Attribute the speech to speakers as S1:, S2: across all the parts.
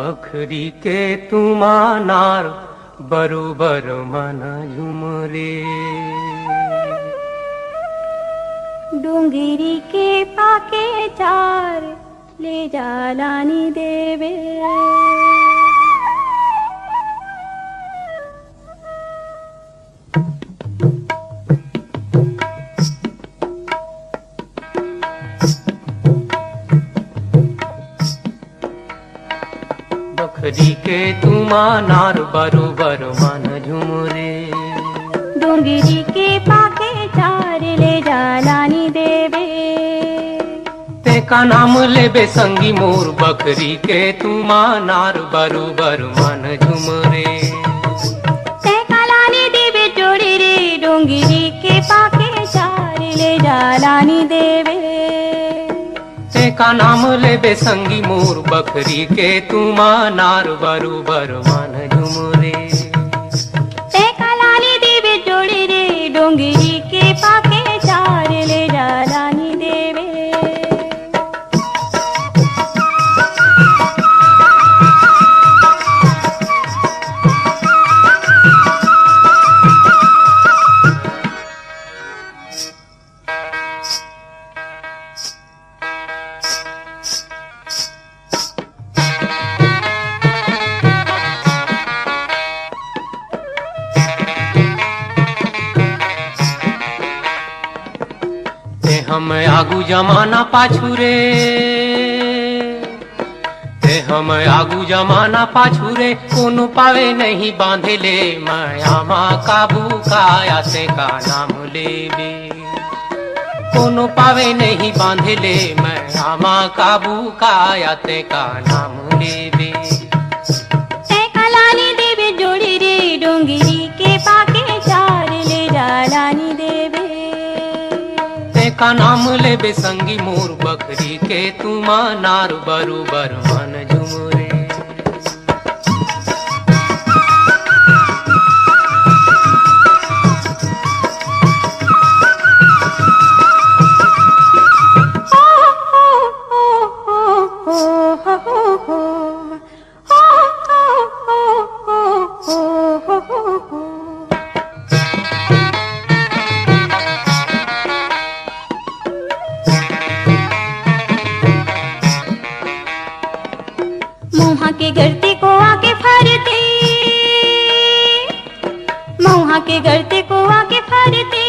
S1: बखरी के तुमानार बरोबर मन झुमरे।
S2: डोंगरी के पाके चार ले जालानी देवे।
S1: बखरी के तुमानार बरोबर मन झुमरे।
S2: डोंगरी के पाके चार ले जालानी देवे।
S1: ते का नाम लेबे संगी मोर बखरी के तुमानार बरोबर मन झुमरे।
S2: ते का लानी देवे जोड़ी रे डोंगरी के पाके चार ले जालानी देवे।
S1: ते का नाम लेबे संगी मोर बखरी के तुमानार बरोबर मन झुमरे।
S2: ते का लानी देवे जोड़ी रे डोंगरी के पाके चार ले जालानी देवे।
S1: हम आगू जमाना पाछू रे। ते हम आगू जमाना पाछू रे। कोनो पावे नहीं बांधे ले माया माँ काबू काया से का नाम लेबे। कोनो पावे नहीं बांधे ले माया माँ काबू काया ते का नाम लेबे।
S2: ते का लानी देवे जोड़ी रे डोंगरी के पाके चार ले जालानी देवे।
S1: का नाम लेबे संगी मोर बखरी के तुमानार बरोबर मन झुमरे।
S2: मौहा के गलती को आके फरते। मौहा के गलती को आके फरते।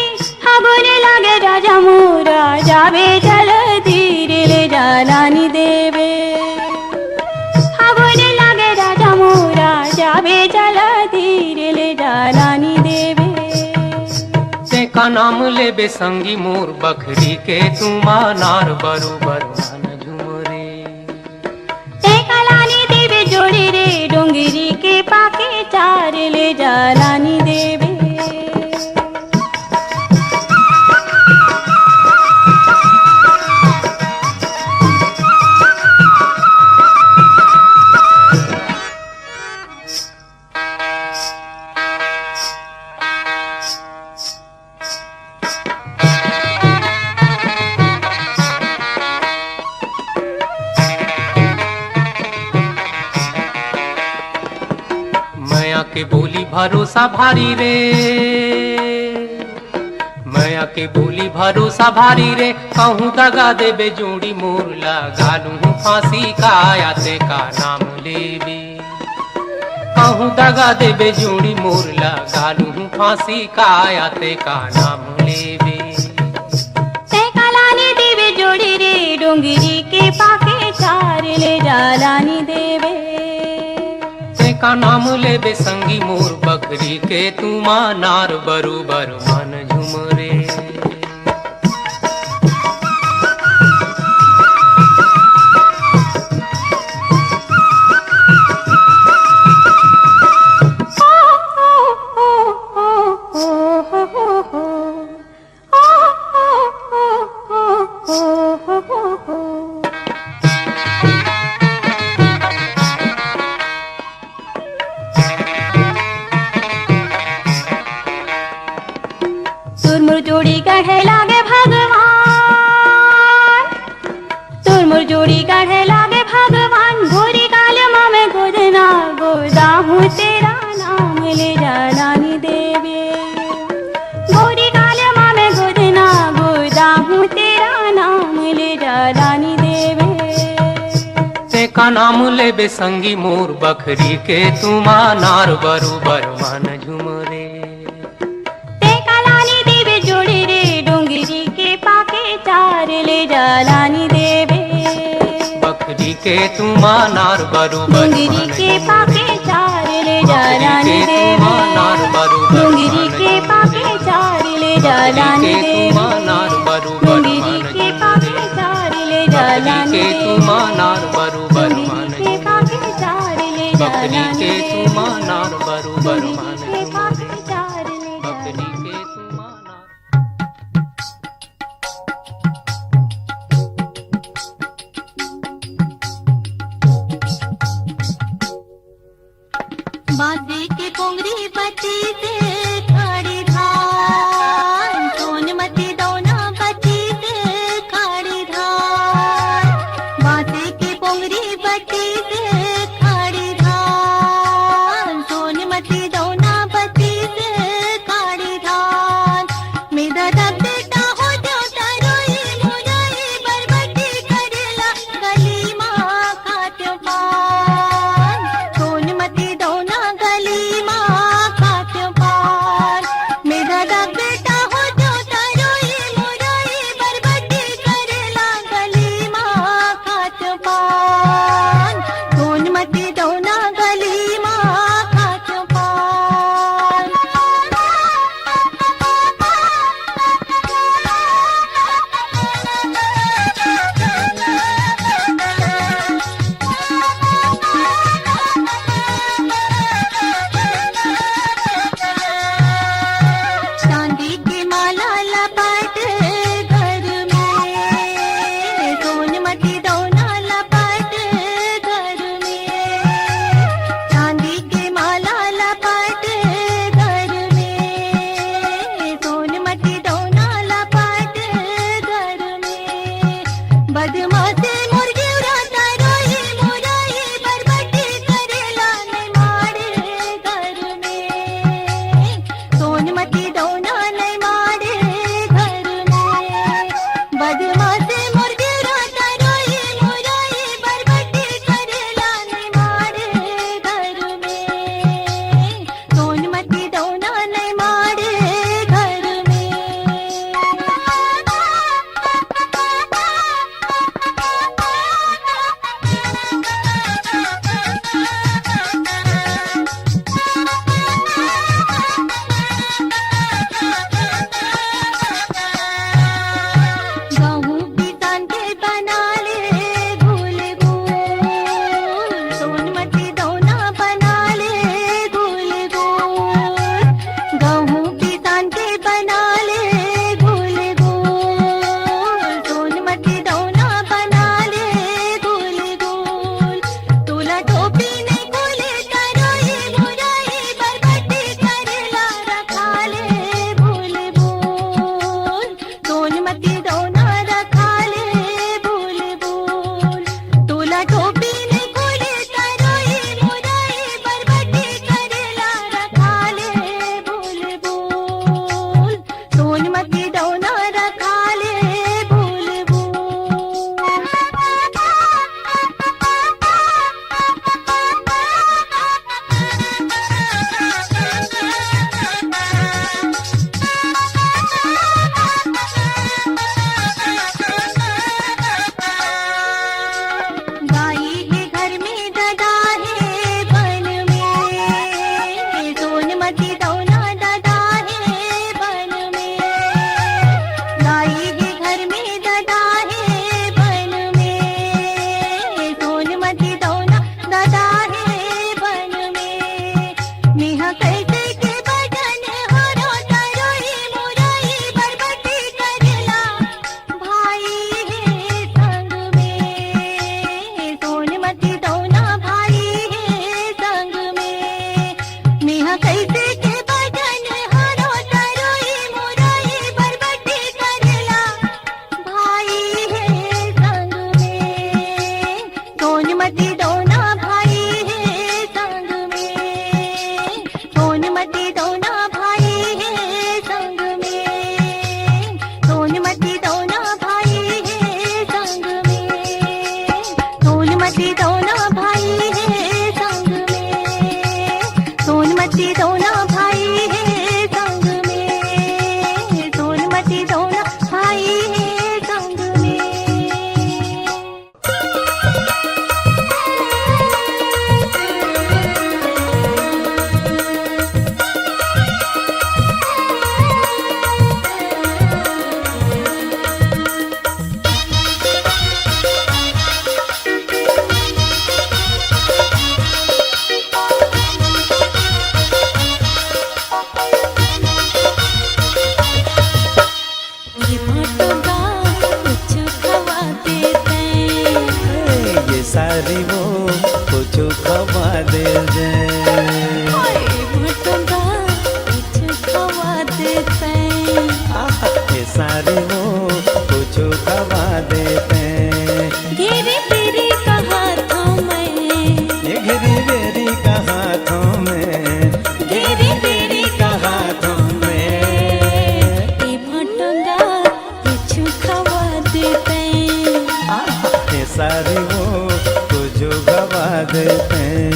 S2: हाँ बोले लागे राजा मोरा जावे चल धीरे ले जालानी देवे। हाँ बोले लागे राजा मोरा जावे चल धीरे ले जालानी देवे।
S1: ते का नाम लेबे संगी मोर बखरी के तुमानार बरोबर मन झुमरे।
S2: जोड़ी रे डोंगरी के पाके चार ले जालानी देवे।
S1: मैया के बोली भरोसा भारी रे। मैया के बोली भरोसा भारी रे। कहूँ दगा देबे जोड़ी मोर लगालू फांसी काया ते का नाम लेबे। कहूँ दगा देबे जोड़ी मोर लगालू फांसी काया ते का नाम लेबे।
S2: ते का लानी देवे जोड़ी रे डोंगरी के पाके चार ले जालानी देवे।
S1: का नाम लेबे संगी मोर बखरी के तुमानार बरोबर मन झुमरे।
S2: तुरमुर जोड़ी गढ़े लागे भगवान। तुरमुर जोड़ी गढ़े लागे भगवान। भोरी काल माँ में गोद
S1: का नाम लेबे संगी मोर, बखरी के तुमा नार बरोबर मन झुमरे।
S2: ते कालानी देवे जोड़े रे, डोंगरी के पाके चार ले जालानी देवे।
S1: बखरी के तुमा नार बरोबर
S2: डोंगरी के पाके चार ले जालानी देवे। डोंगरी के पाके चार ले जालानी देवे। डोंगरी के पाके चार ले जालानी देवे।
S1: तुमा नार बरोबर मन
S2: के पाके चार ले
S1: बकरी के
S2: जालानी देवे।
S1: तुमा नार बरोबर मन
S2: के पाके चार ले
S1: बकरी
S2: जालानी
S1: के तुमा नार।
S2: बाजे के पोंगरी बत्ती से खड़ी धान, सोनमती दौना
S3: देते हैं।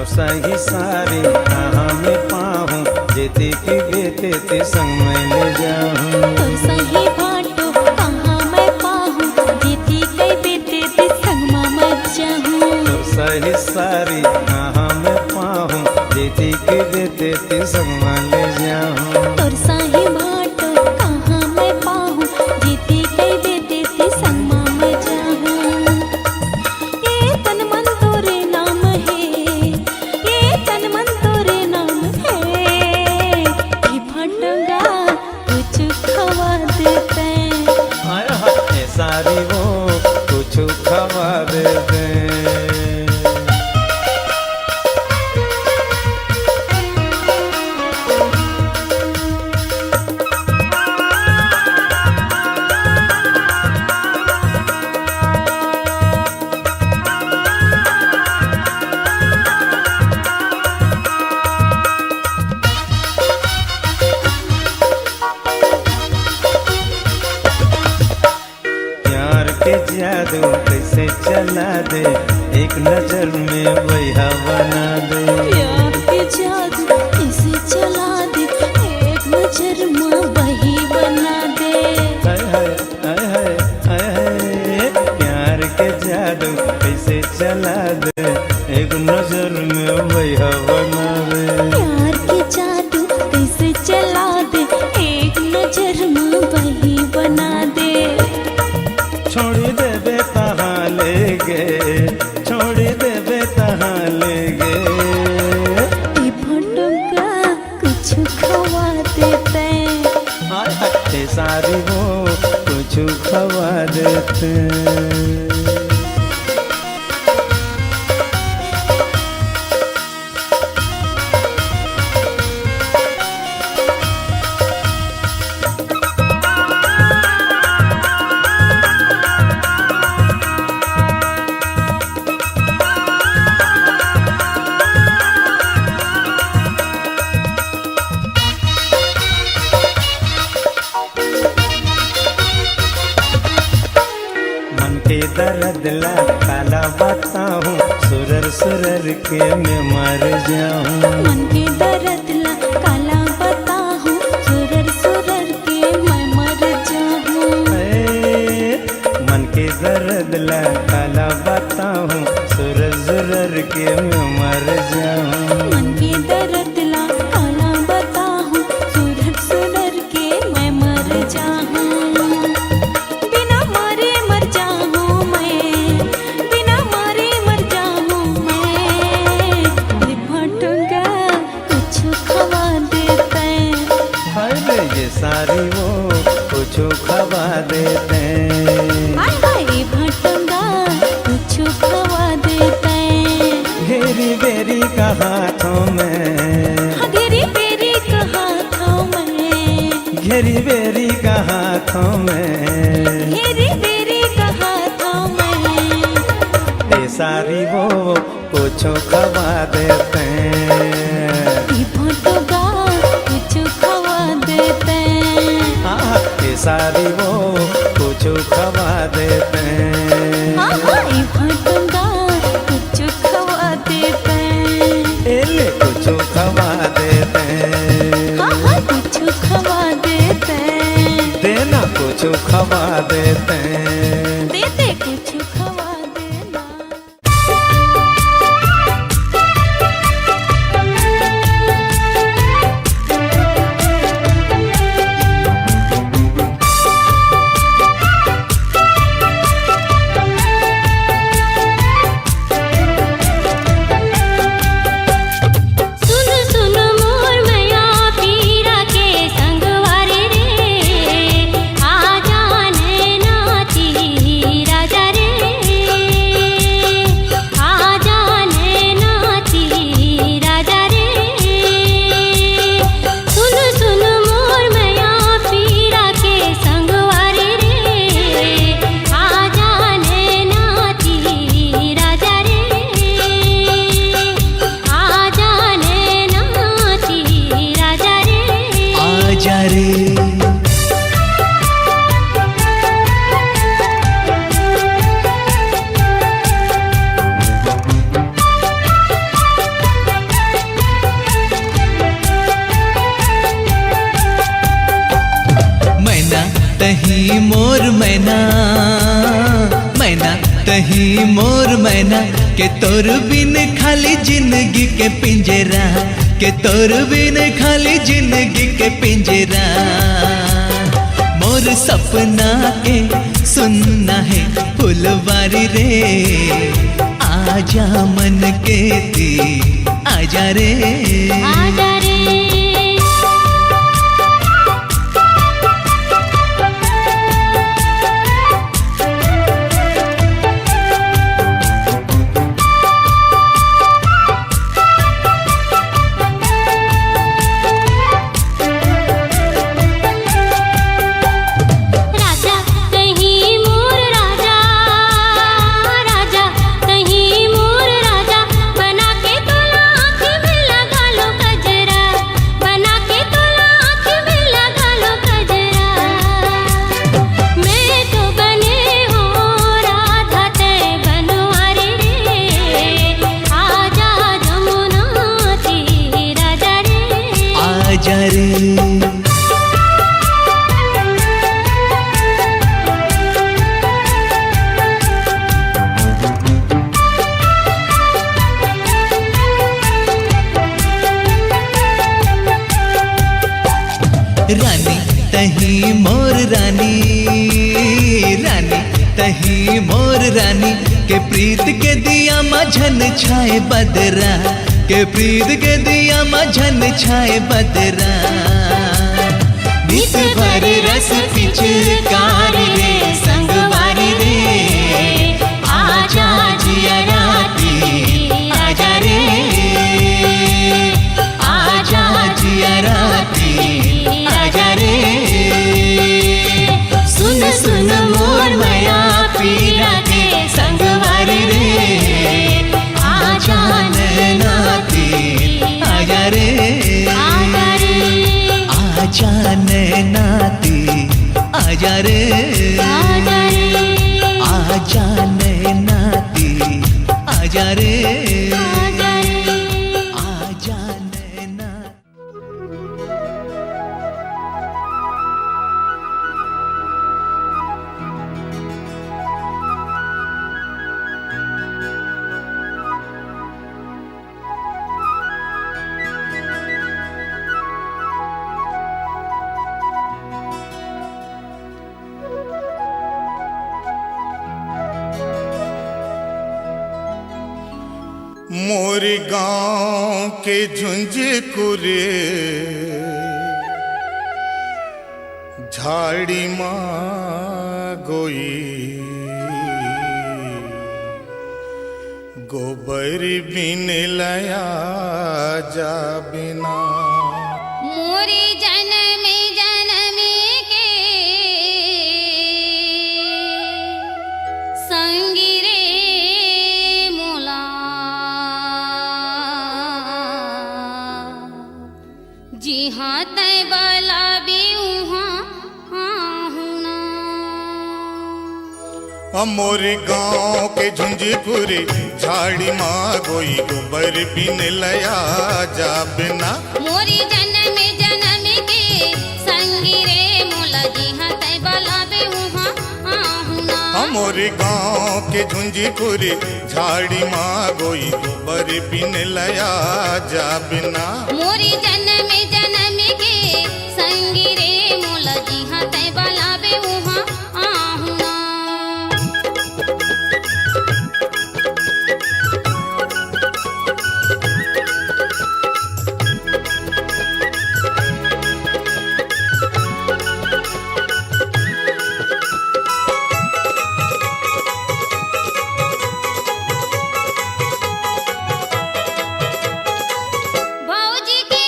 S3: सही सारी कहाँ में पाहूँ जेती की बेते ते संग में ले जाऊँ।
S2: तो सही भाटो कहाँ मैं पाहूँ जेती कई बेते ते संग मैं जाऊँ।
S3: तो सही सारी कहाँ में पाहूँ जेती की बेते ते संग में ले जाऊँ।
S2: तो सही भाटो कहाँ मैं पाहूँ जेती कई बेते ते संग मैं जाऊँ। ये तन मन तोरे नाम है, ये तन मन तोरे नाम है। ये भटगा कुछ खवा देते हैं।
S3: आया है सारी वो कुछ खवा देते हैं। प्यार के जादू कैसे चला दे एक नजर में वही बना दे।
S2: प्यार के जादू इसे चला दे एक नजर में वही बना दे।
S3: हाय हाय हाय हाय हाय हाय। प्यार के जादू कैसे चला दे एक नजर में वही बना दे।
S2: प्यार के जादू कैसे चला दे एक नजर में वही बना दे।
S3: छोड़ी देवे तहाँ ले गे, छोड़ी देवे तहाँ ले गे।
S2: ये भटका कुछ खवा देते हैं।
S3: हाय हाय सारी वो कुछ खवा देते हैं। मन के दर्द ला काला बताऊं सुरर सुरर के मैं मर जाऊं।
S2: मन के दर्द ला काला बताऊं सुरर सुरर के मैं मर जाऊं।
S3: मन के दर्द ला काला बताऊं सुरर सुरर के मैं मर जाऊं।
S2: मन के दर्द ला काला बताऊं सुरर सुरर के मैं मर जाऊं। बिना मारे मर जाऊं मैं, बिना मारे मर जाऊं मैं। ये भटका कुछ खवा देते हैं।
S3: हाय रे ये सारी वो कुछ खवा देते हैं।
S2: हाय हाय ये भटका कुछ खवा देते हैं।
S3: घेरी बेरी का हाथों में,
S2: हाँ, घेरी बेरी का हाथों में,
S3: घेरी बेरी का हाथों में।
S2: घेरी बेरी का हाथों में।
S3: ये सारी वो कुछ खवा देते हैं।
S2: ये भटका कुछ खवा देते हैं।
S3: हाँ ये सारी वो कुछ खवा देते हैं।
S2: हाँ हाँ ये भटका कुछ खवा देते हैं।
S3: एले कुछ खवा देते हैं।
S2: हाँ हाँ कुछ खवा देते हैं।
S3: देना कुछ खवा देते हैं।
S2: देते कुछ खवा देना।
S4: सुन सुन मोर मैया पीरा के संगवारी रे आ जाने नाची
S5: मोर मैना, मैना तही मोर मैना, के तोर बिन खाली जिंदगी के पिंजरा, के तोर बिन खाली जिंदगी के पिंजरा। मोर सपना के सुनना है फुलवारी रे, आजा मन के ती आजा रे,
S4: आजा रे।
S5: रानी तही मोर रानी, रानी तही मोर रानी, के प्रीत के दिया मझन छाए बदरा, के प्रीत के दिया मझन छाए बदरा। नित भर रस पिचकारी रे संगवारी रे, आजा जिया राती आजा रे, आजा जिया राती आजा रे। सुन सुन मोर माया पीरा के संगवारी रे, आजा नैनाती आजा रे,
S4: आजा रे,
S5: आजा नैनाती आजा रे,
S4: आजा रे,
S5: आजा नैनाती आजा रे,
S4: आजा रे।
S5: आजा नैना।
S6: मोर गांव के झुंझकुरे झाड़ी माँ गोई, गोबर बिन लया जा बिना।
S4: मोरे जन्म जन्म के संगी रे मोला, जी हाँ तय बला भी
S6: मोर गांव के झुंझकुरे झाड़ी माँ गोई, गोबर बिन लया जा बिना।
S4: मोरी जन्म जन्म के संगी रे मोला, जी हाँ तय बला भी
S6: मोर गांव के झुंझकुरे झाड़ी माँ गोई, गोबर बिन लया जा बिना।
S4: मोरी जन्म जन्म के संगी रे मोला, जी हाँ तय बला भी भौजी के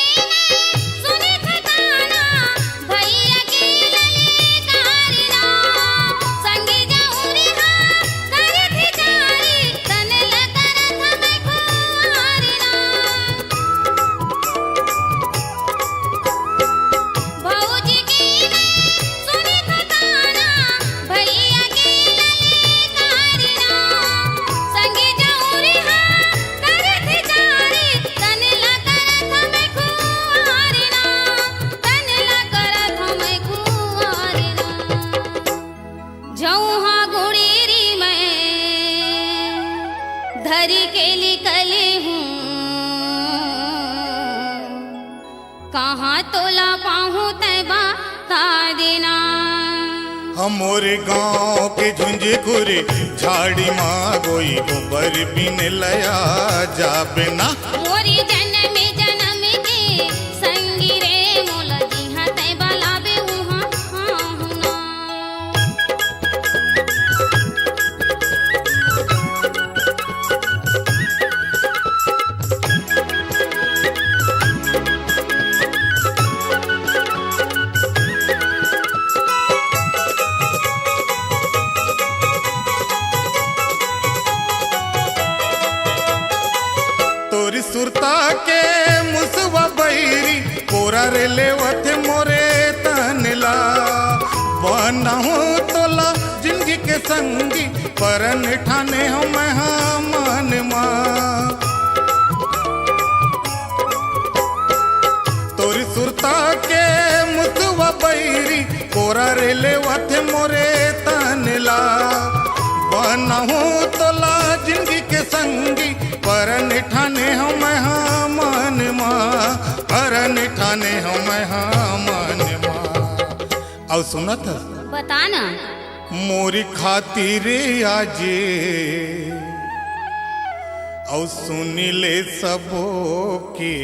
S4: जौहा गुड़ेरी मैं धरी के निकली हूँ, कहाँ तोला पाहूँ तैबा का देना।
S6: हमोरे गाँव के झुंझुकुरे झाड़ी माँ गोई गोबर बिन लया जाबे ना।
S4: मोरी जन्म जन्म के संगी रे मोला जिहा तैबा लाबे उहाँ आहुना।
S6: तोरी सुरता के मुसवा बैरी कोरा रे लेवत मोरे तनला। बना हूँ तोला जिंदगी के संगी परन ठाने हो मैं मन माँ। तोरी सुरता के मुसवा बैरी कोरा रे लेवत मोरे तनला। बना हूँ तोला जिंदगी के संगी परन ठाने हो मैं मन माँ। परन ठाने हो मैं मन माँ। और सुनत
S4: बताना
S6: मोरी खातिर आजे और सुनी ले सबो के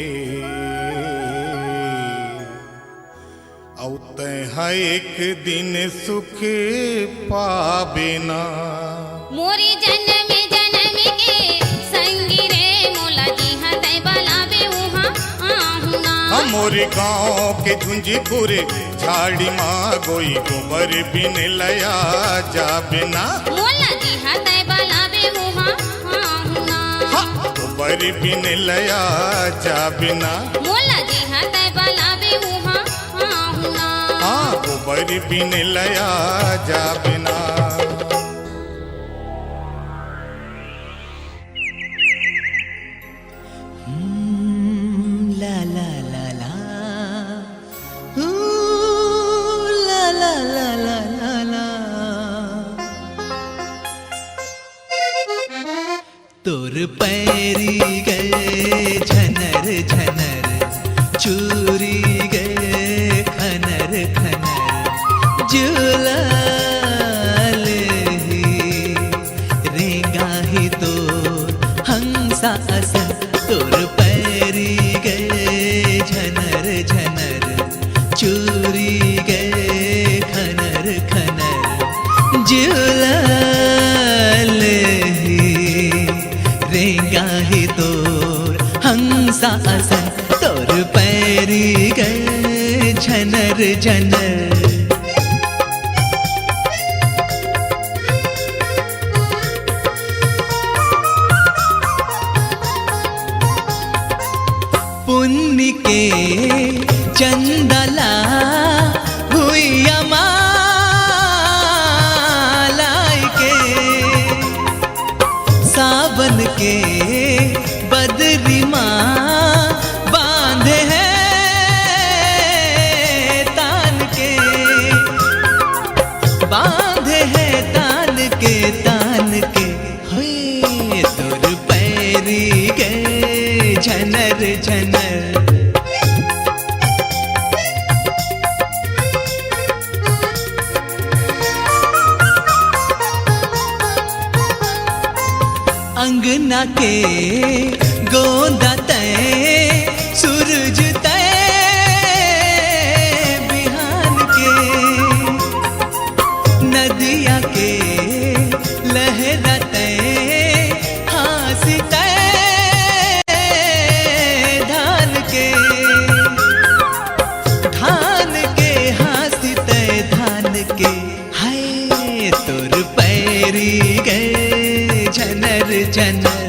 S6: और तैहा एक दिन सुख पाबे ना।
S4: मोरी जन्म जन्म के संगी रे मोला जिहा तैबा लाबे उहाँ आहुना।
S6: हमोरे गाँव के झुंझुकुरे झाड़ी माँ गोई गोबर बिन लया जाबे ना।
S4: मोला जिहा तैबा लाबे उहाँ आहुना।
S6: गोबर बिन लया जाबे ना।
S4: मोला जिहा तैबा लाबे उहाँ आहुना।
S6: हाँ गोबर बिन लया जाबे ना।
S5: ला ला ला ला, ला ला ला ला ला ला। तोर पैरी गए झनर झनर, चूरी गए खनर खनर, झूला ले रेंगा ही तोर हंसा असन। तोर पैरी गए झनर झनर, चूरी गए खनर खनर, झूला ले रेंगा ही तोर हंसा असन। तोर पैरी गए झनर झनर। पुण्य के चंदला हुई मालाई के, सावन के बदरी माँ बांधे हैं तान के, बांधे हैं तान के तान के। हे तोर पैरी गए झनर झनर। अंगना के गोंदा तय सूरज तय बिहान के, नदिया के लहरा तय हासी तय धान के, धान के हासी तय धान के। हाय तोर पैरी गए झनर झनर।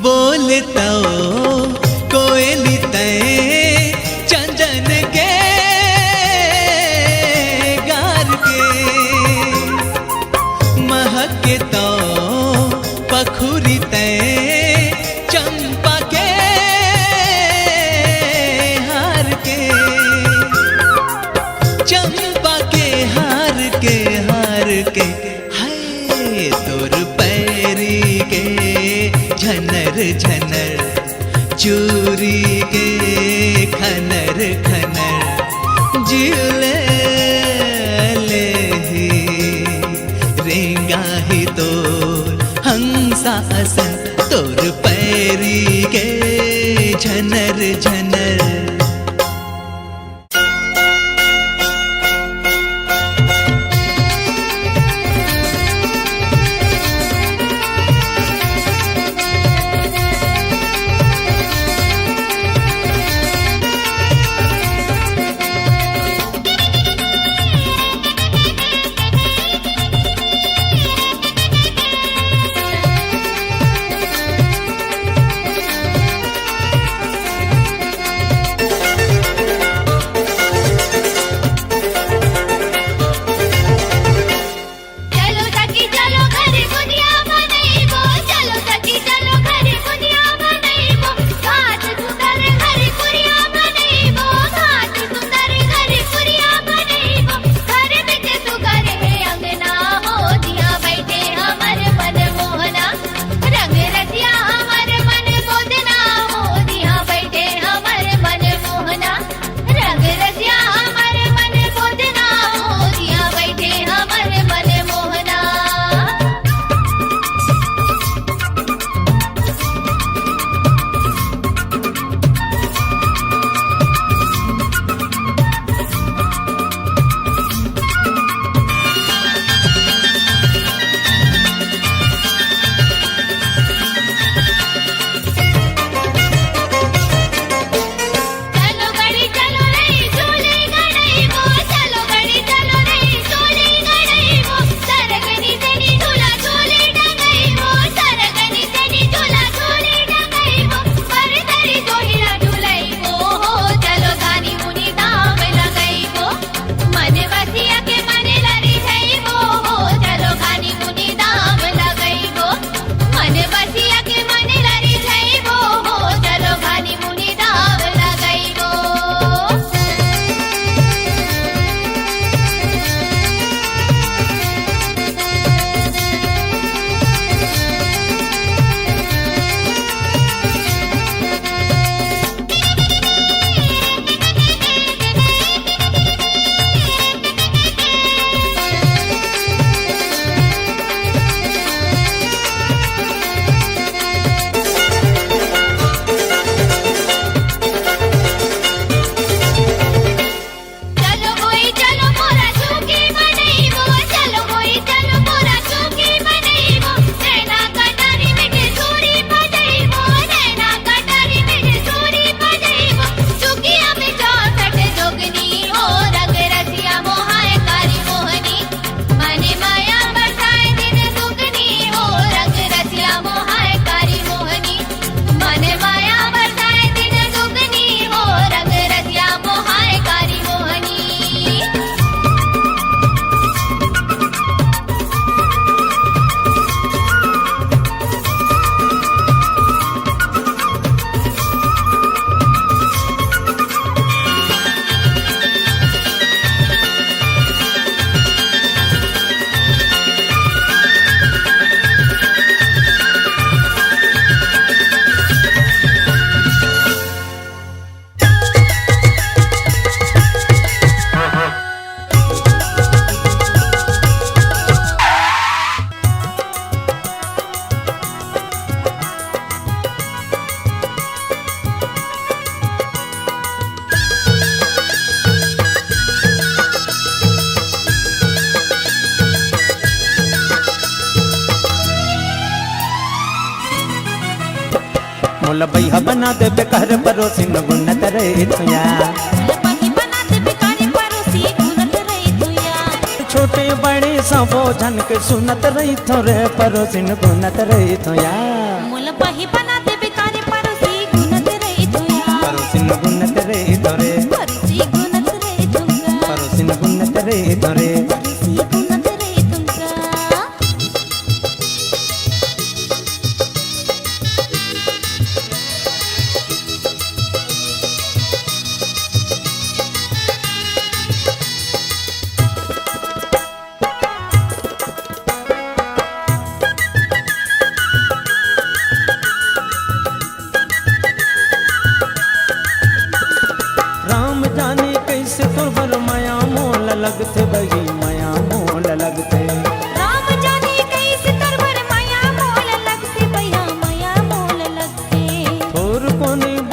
S5: बोलता कोयली तय चंदन के गार के, महके तो पखुरी तय झनर झनर चूरी के खनर खनर जिले ले ही रेंगा ही तो हंसा असन तोर पैरी के झनर झनर।
S3: मोला बैहा बना दे बेकार परोसी न गुन्नत रे तुया छोटे बड़े सबो जन के सुनत रही थोरे परोसी न गुन्नत रे तुया परोसी न गुन्नत रे तोरे परोसी न गुन्नत रे तोरे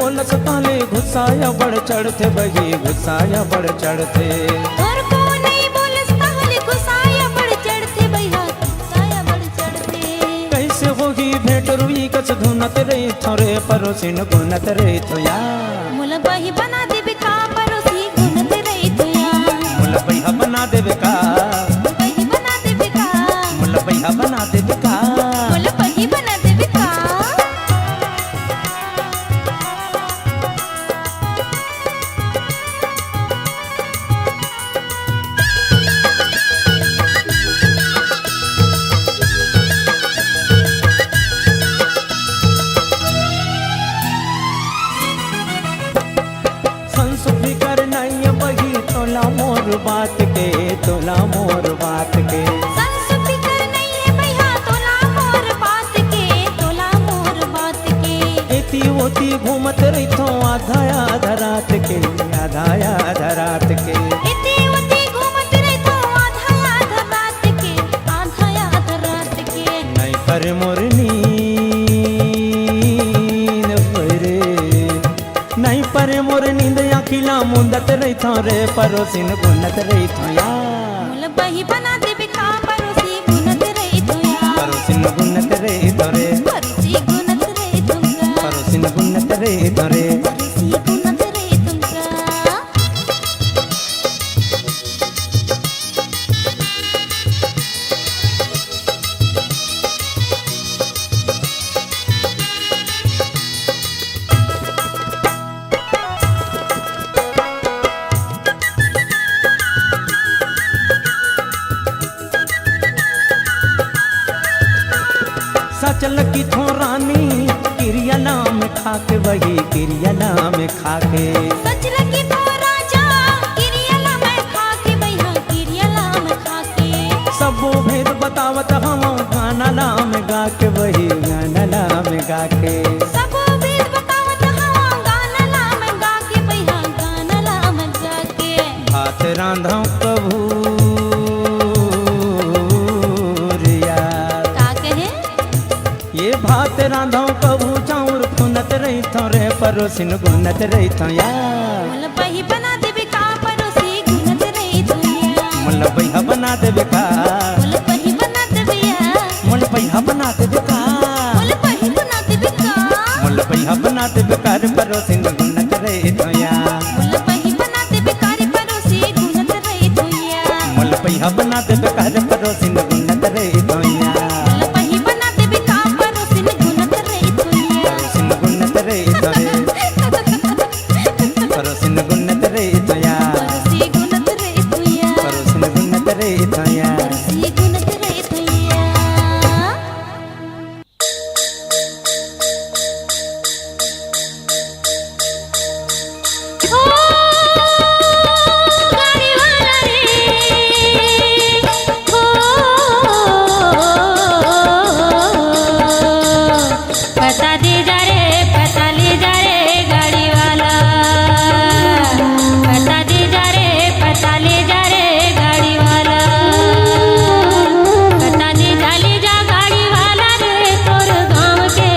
S3: बोलस ताले गुस्साया बढ़ चढ़ते बही गुस्साया बढ़ चढ़ते
S2: और को नहीं बोलस ताले गुस्साया बढ़ चढ़ते भैया गुस्साया बढ़ चढ़ते
S3: कैसे होगी भेंट रुई कच धुनत रही थोरे परोसिन गुनत रही तो या
S2: मुल बही बना दे बिका परोसी गुनत रही तो या
S3: मुल पैहा बना देवे का
S2: बही बना दे बिका
S3: मुल पैहा बना देवे का
S2: मुल बही बना दे बिका
S3: संसुफी कर नहीं बही तोला मोर बात के तोला मोर बात के
S2: संसुफी कर नहीं है भैया तोला मोर बात के तोला मोर बात के
S3: एती ओती घूमत रही थो आधा आधा रात के आधा आधा रात के
S2: इतनी उतनी घूमत रही तो आधा आधा रात के आधा आधा रात के
S3: नहीं पर मोरनी रे नहीं पर मोर नींद अखिला मुंदत रही थो रे परोसिन गुनत रही थो या
S2: मुल बही बना दे बिका परोसी गुनत रही तो या
S3: परोसिन गुनत रही थो रे
S2: परोसी गुनत रही तुमका
S3: परोसिन गुनत रही थो रे
S2: परोसी गुनत रही तुमका
S3: सचल की थो रानी किरिया नाम खाके वही किरिया नाम खाके
S2: सच लगी तो राजा किरियला मैं खाके भैया किरियला मैं खाके
S3: सबो भेद बतावत हम गाना नाम गा के वही गाना नाम गा के
S2: सबो भेद बतावत हवा गाना नाम गा के भैया गाना नाम गा के
S3: भात रांधो प्रभु रिया
S2: का कहे
S3: ये भात रांधो प्रभु चाउर फुनत रही थो रे परोसिन गुनत रही थो या
S2: मुल बही बना दे बिका परोसी गुनत रही तो या
S3: मुल पैहा बना देवे का
S2: मुल बही बना दे भैया
S3: मुल पैहा बना देवे का
S2: मुल बही बना दे बिका
S3: मुल पैहा बना देवे का रे परोसिन गुनत रही थो या
S2: मुल बही बना दे बिका रे परोसी गुनत रही तो या
S3: मुल पैहा बना देवे का रे परोसिन गुनत रही थो या
S2: मुल बही बना दे बिका परोसी गुनत रही तो या
S3: परोसिन गुनत रही थो रे परोसिन गुनत रही थो या
S2: परोसी गुनत रही तो या
S3: परोसिन गुनत रही थो या
S2: परोसी गुनत रही तो या ओ गाड़ी वाला रे ओ पता दे जा रे पता ले जा रे गाड़ी वाला पता दे जा रे पता ले जा रे गाड़ी वाला पता दे जा ले जा गाड़ी वाला रे तोर गाँव के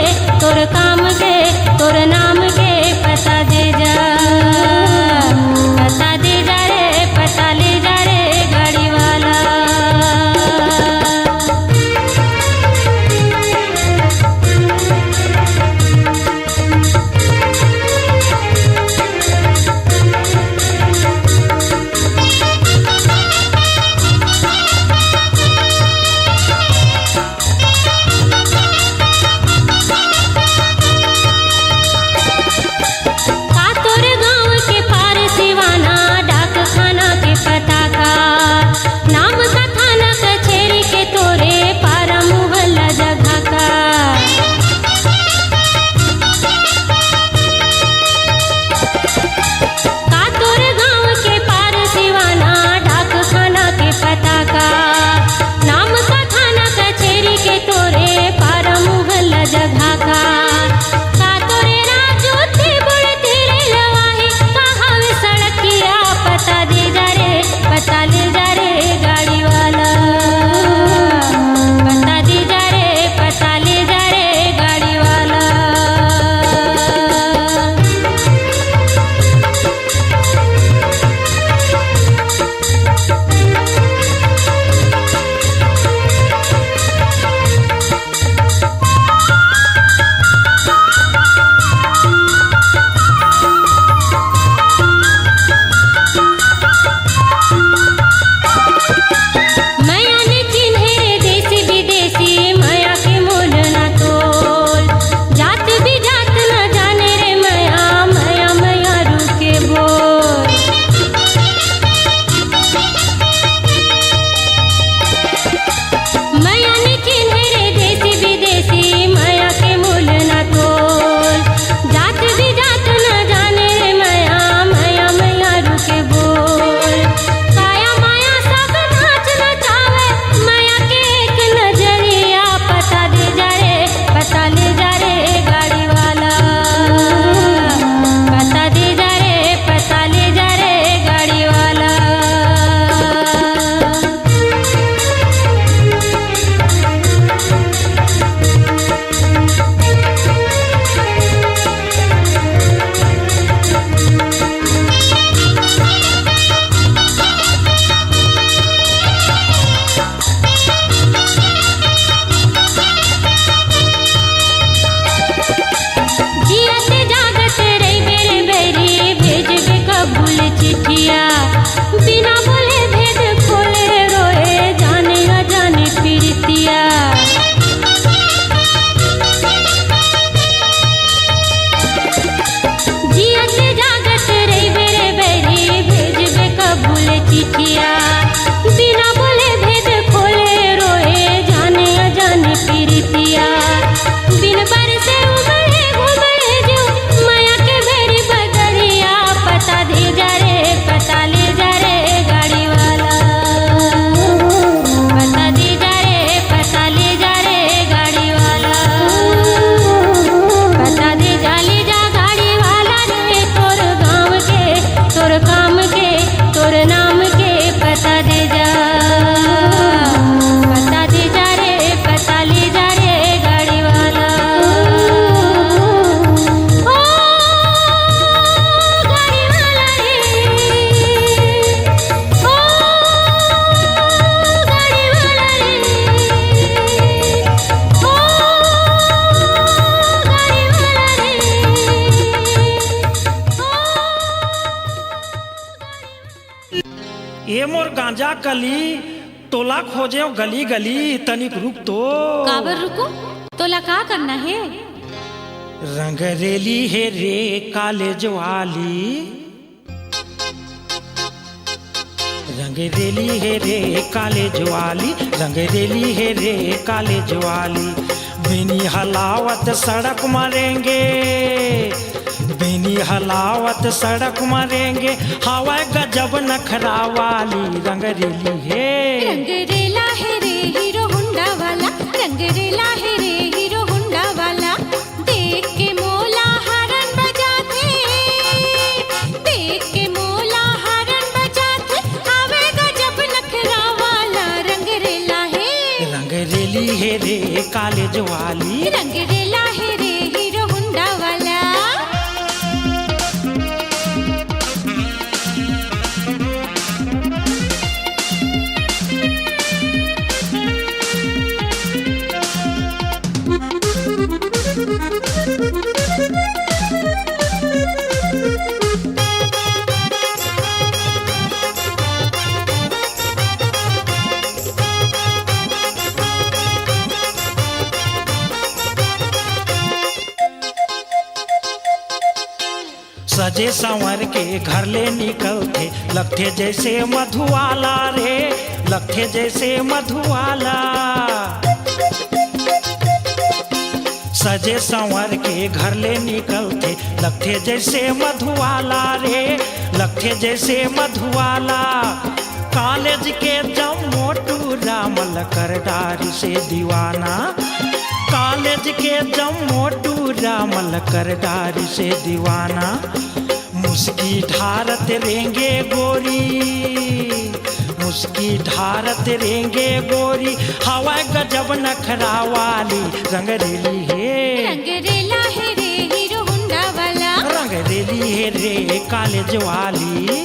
S2: तोर काम के तोर नाम के पता दे जा पता दे जा रे पता ले जा रे गाड़ी वाला चिठिया बिना बोले भेद खोले रोए जाने अजाने पीरितिया दिन भर से उबड़े घुबड़े जो माया के भेरी बदरिया पता दे जा रे पता ले जा रे गाड़ी वाला पता दे जा रे पता ले जा रे गाड़ी वाला पता दे जा ले जा गाड़ी वाला रे तोर गाँव के तोर काम के तोर नाम के पता दे जा रे पता ले जा रे गाड़ी वाला ओ गाड़ी वाला रे ओ गाड़ी वाला रे ओ गाड़ी वाला रे
S7: ए मोर गांजा कली तोला खोजे गली गली तनिक रुक तो।
S2: काबर रुको तोला का करना है
S7: रंगरेली है रे कॉलेज वाली रंगरेली है रे कॉलेज वाली रंगरेली है रे कॉलेज वाली बिनी हलावत सड़क मारेंगे बिनी हलावत सड़क मारेंगे हवा गजब नखरा वाली रंगरेली है
S2: रंगरेला है रे हीरो होंडा वाला रंगरेला है रे हीरो होंडा वाला देख के मोला हरन बजाते देख के मोला हरन बजाते हवे गजब नखरा वाला रंगरेला है
S7: रंगरेली है रे कॉलेज वाली
S2: रंगरेला है रे हीरो होंडा वाला
S7: सजे संवर के घर ले निकलते लगते जैसे मधुवाला रे लगते जैसे मधुवाला सजे संवर के घर ले निकलते लगते जैसे मधुवाला रे लगते जैसे मधुवाला कॉलेज के जब मोटू रामल करदारी से दीवाना कॉलेज के जब मोटू रामल करदारी से दीवाना मुस्की ढारत रेंगे गोरी मुस्की ढारत रेंगे गोरी हवा गजब नखरा वाली रंगरेली है
S2: रंगरेला है रे हीरो होंडा वाला
S7: रंगरेली है रे कॉलेज वाली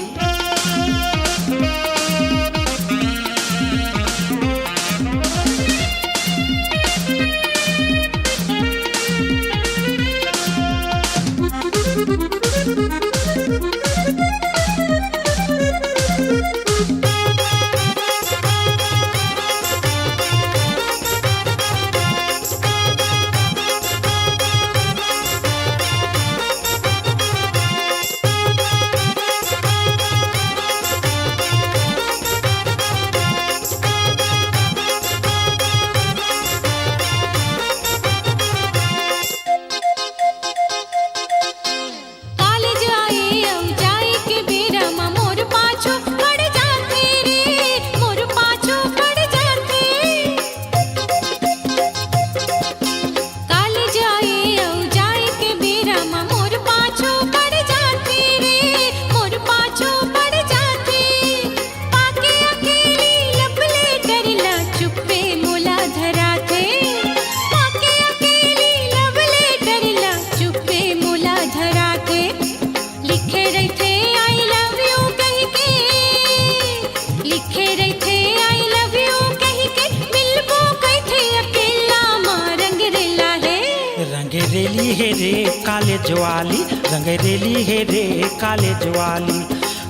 S7: रंगरेली है रे कॉलेज वाली रंगरेली है रे कॉलेज वाली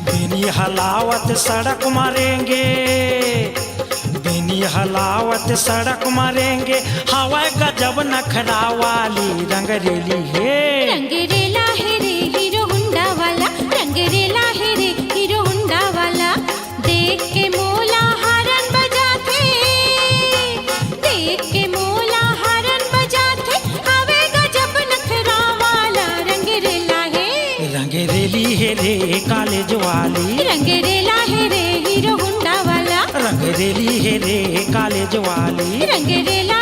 S7: बिनी हलावत सड़क मारेंगे बिनी हलावत सड़क मारेंगे हवा गजब नखरा वाली रंगरेली है
S2: रंगरेला है रे हीरो होंडा वाला रंगरेला है रे हीरो होंडा वाला
S7: है रे कॉलेज वाली,
S4: रंग रेला है रे हीरो हुंडा वाला,
S7: रंग रेली है रे कॉलेज वाली,
S4: रंग रेला